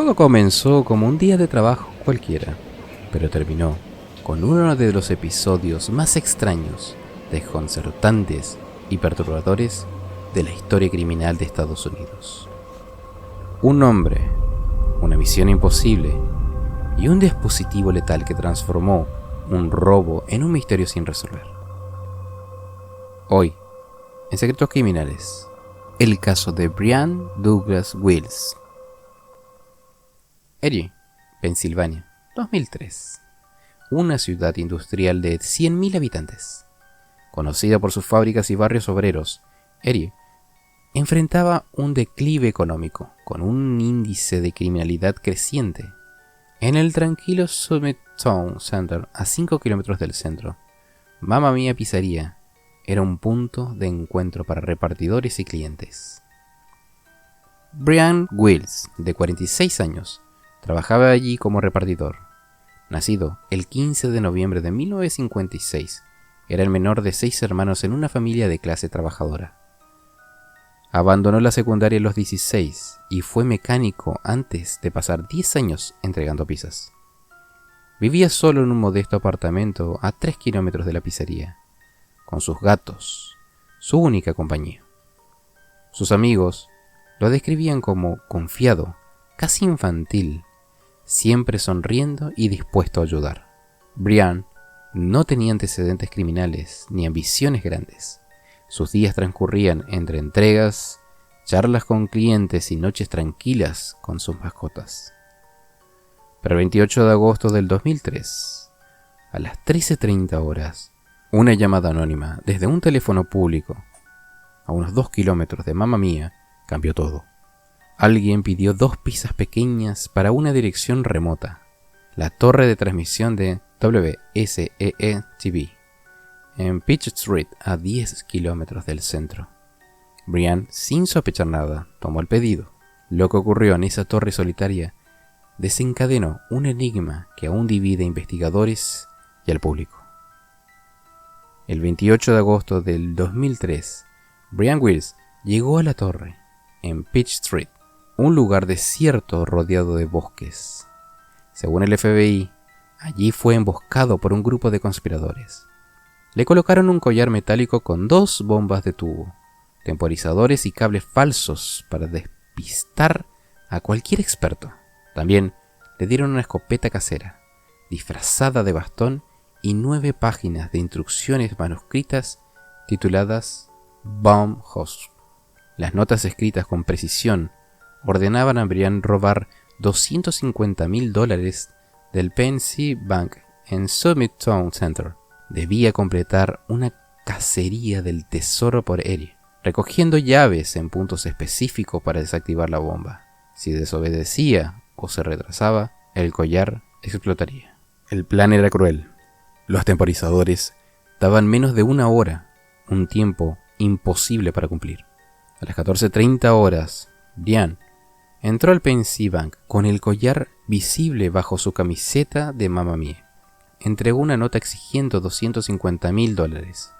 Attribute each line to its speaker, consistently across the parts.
Speaker 1: Todo comenzó como un día de trabajo cualquiera, pero terminó con uno de los episodios más extraños, desconcertantes y perturbadores de la historia criminal de Estados Unidos. Un hombre, una misión imposible y un dispositivo letal que transformó un robo en un misterio sin resolver. Hoy, en Secretos Criminales, el caso de Brian Douglas Wills. Erie, Pensilvania, 2003. Una ciudad industrial de 100.000 habitantes. Conocida por sus fábricas y barrios obreros, Erie enfrentaba un declive económico con un índice de criminalidad creciente. En el tranquilo Summit Town Center, a 5 kilómetros del centro, Mamma Mia Pizzería era un punto de encuentro para repartidores y clientes. Brian Wills, de 46 años, trabajaba allí como repartidor. Nacido el 15 de noviembre de 1956, era el menor de 6 hermanos en una familia de clase trabajadora. Abandonó la secundaria a los 16 y fue mecánico antes de pasar 10 años entregando pizzas. Vivía solo en un modesto apartamento a 3 kilómetros de la pizzería, con sus gatos, su única compañía. Sus amigos lo describían como confiado, casi infantil, siempre sonriendo y dispuesto a ayudar. Brian no tenía antecedentes criminales ni ambiciones grandes. Sus días transcurrían entre entregas, charlas con clientes y noches tranquilas con sus mascotas. Pero el 28 de agosto del 2003, a las 13:30 horas, una llamada anónima desde un teléfono público a unos 2 kilómetros de Mamma Mia cambió todo. Alguien pidió 2 pizzas pequeñas para una dirección remota, la torre de transmisión de WSEE-TV, en Peach Street, a 10 kilómetros del centro. Brian, sin sospechar nada, tomó el pedido. Lo que ocurrió en esa torre solitaria desencadenó un enigma que aún divide a investigadores y al público. El 28 de agosto del 2003, Brian Wills llegó a la torre, en Peach Street, un lugar desierto rodeado de bosques. Según el FBI, allí fue emboscado por un grupo de conspiradores. Le colocaron un collar metálico con 2 bombas de tubo, temporizadores y cables falsos para despistar a cualquier experto. También le dieron una escopeta casera, disfrazada de bastón, y 9 páginas de instrucciones manuscritas tituladas Bomb House. Las notas escritas con precisión ordenaban a Brian robar $250,000 del PNC Bank en Summit Town Center. Debía completar una cacería del tesoro por Erie, recogiendo llaves en puntos específicos para desactivar la bomba. Si desobedecía o se retrasaba, el collar explotaría. El plan era cruel. Los temporizadores daban menos de 1 hora, un tiempo imposible para cumplir. A las 14:30 horas, Brian entró al PNC Bank con el collar visible bajo su camiseta de Mamma Mia. Entregó una nota exigiendo $250,000.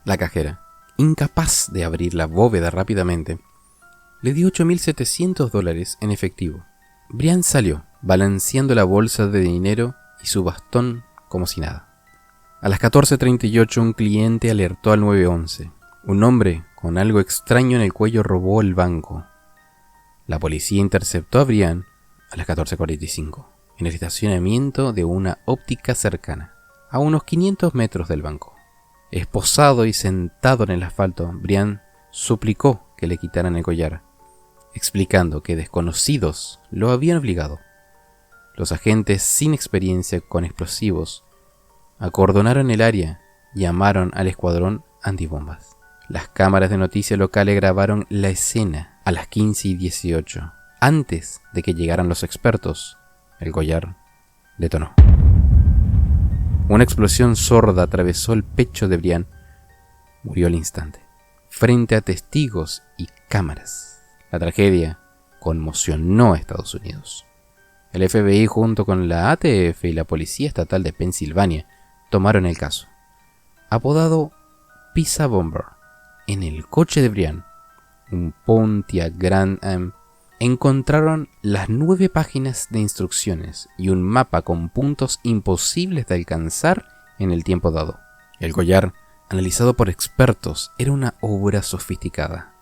Speaker 1: La cajera, incapaz de abrir la bóveda rápidamente, le dio $8,700 en efectivo. Brian salió, balanceando la bolsa de dinero y su bastón como si nada. A las 14:38 un cliente alertó al 911. Un hombre con algo extraño en el cuello robó el banco. La policía interceptó a Brian a las 14:45 en el estacionamiento de una óptica cercana, a unos 500 metros del banco. Esposado y sentado en el asfalto, Brian suplicó que le quitaran el collar, explicando que desconocidos lo habían obligado. Los agentes sin experiencia con explosivos acordonaron el área y llamaron al escuadrón antibombas. Las cámaras de noticias locales grabaron la escena a las 15:18. Antes de que llegaran los expertos, el collar detonó. Una explosión sorda atravesó el pecho de Brian. Murió al instante, frente a testigos y cámaras. La tragedia conmocionó a Estados Unidos. El FBI, junto con la ATF y la Policía Estatal de Pensilvania, tomaron el caso. Apodado Pizza Bomber, en el coche de Brian, un Pontiac Grand Am, encontraron las 9 páginas de instrucciones y un mapa con puntos imposibles de alcanzar en el tiempo dado. El collar, analizado por expertos, era una obra sofisticada.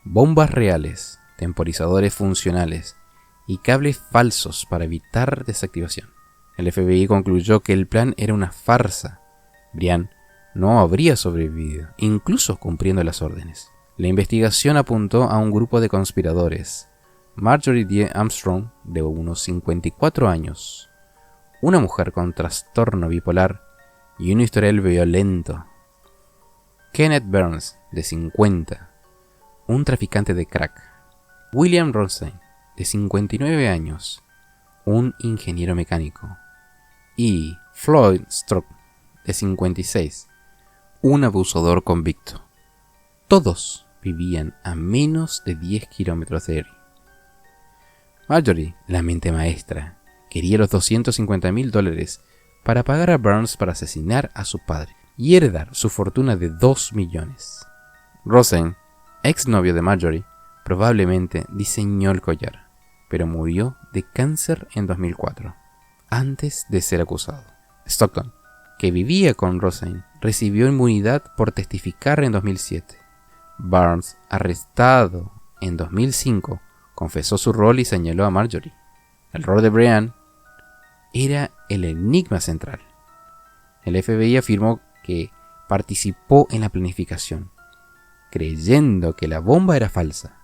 Speaker 1: Bombas reales, temporizadores funcionales y cables falsos para evitar desactivación. El FBI concluyó que el plan era una farsa. Brian no habría sobrevivido, incluso cumpliendo las órdenes. La investigación apuntó a un grupo de conspiradores: Marjorie D. Armstrong, de unos 54 años, una mujer con trastorno bipolar y un historial violento; Kenneth Burns, de 50, un traficante de crack; William Rosenstein, de 59 años, un ingeniero mecánico; y Floyd Stroke, de 56, un abusador convicto. Todos vivían a menos de 10 kilómetros de Erie. Marjorie, la mente maestra, quería los $250,000 para pagar a Burns para asesinar a su padre y heredar su fortuna de $2 millones. Rosen, exnovio de Marjorie, probablemente diseñó el collar, pero murió de cáncer en 2004, antes de ser acusado. Stockton, que vivía con Rosen, recibió inmunidad por testificar en 2007. Burns, arrestado en 2005, confesó su rol y señaló a Marjorie. El rol de Brian era el enigma central. El FBI afirmó que participó en la planificación, creyendo que la bomba era falsa.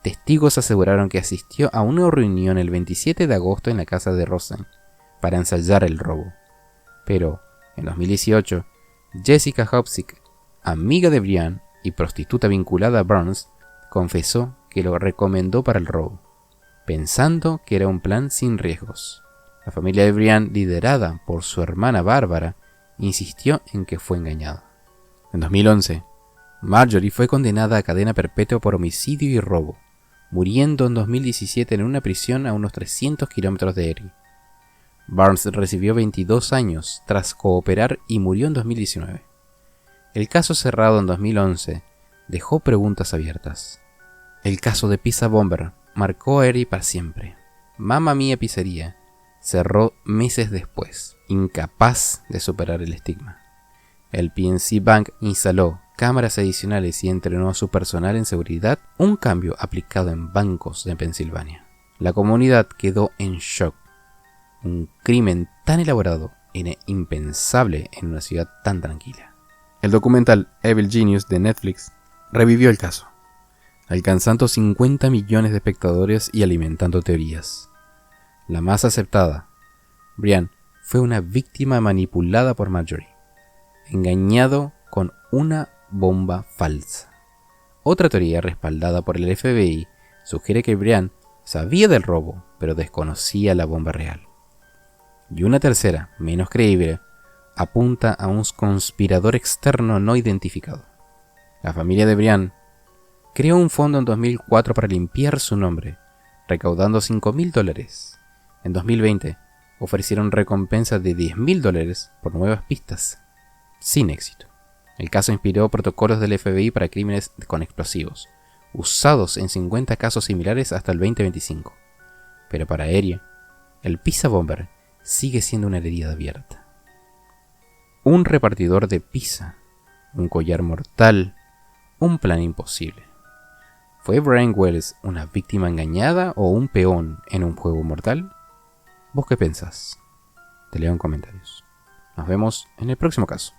Speaker 1: Testigos aseguraron que asistió a una reunión el 27 de agosto en la casa de Rosen para ensayar el robo. Pero, en 2018, Jessica Hopsick, amiga de Brian y prostituta vinculada a Burns, confesó que lo recomendó para el robo, pensando que era un plan sin riesgos. La familia de Brian, liderada por su hermana Bárbara, insistió en que fue engañada. En 2011, Marjorie fue condenada a cadena perpetua por homicidio y robo, muriendo en 2017 en una prisión a unos 300 kilómetros de Erie. Burns recibió 22 años tras cooperar y murió en 2019. El caso, cerrado en 2011, dejó preguntas abiertas. El caso de Pizza Bomber marcó a Erie para siempre. Mamma Mia Pizzería cerró meses después, incapaz de superar el estigma. El PNC Bank instaló cámaras adicionales y entrenó a su personal en seguridad, un cambio aplicado en bancos de Pensilvania. La comunidad quedó en shock. Un crimen tan elaborado era impensable en una ciudad tan tranquila. El documental Evil Genius de Netflix revivió el caso, alcanzando 50 millones de espectadores y alimentando teorías. La más aceptada: Brian fue una víctima manipulada por Marjorie, engañado con una bomba falsa. Otra teoría, respaldada por el FBI, sugiere que Brian sabía del robo, pero desconocía la bomba real. Y una tercera, menos creíble, apunta a un conspirador externo no identificado. La familia de Brian creó un fondo en 2004 para limpiar su nombre, recaudando $5,000. En 2020 ofrecieron recompensas de $10,000 por nuevas pistas, sin éxito. El caso inspiró protocolos del FBI para crímenes con explosivos, usados en 50 casos similares hasta el 2025. Pero para Erie, el Pizza Bomber sigue siendo una herida abierta. Un repartidor de pizza, un collar mortal, un plan imposible. ¿Fue Brian Wells una víctima engañada o un peón en un juego mortal? ¿Vos qué pensás? Te leo en comentarios. Nos vemos en el próximo caso.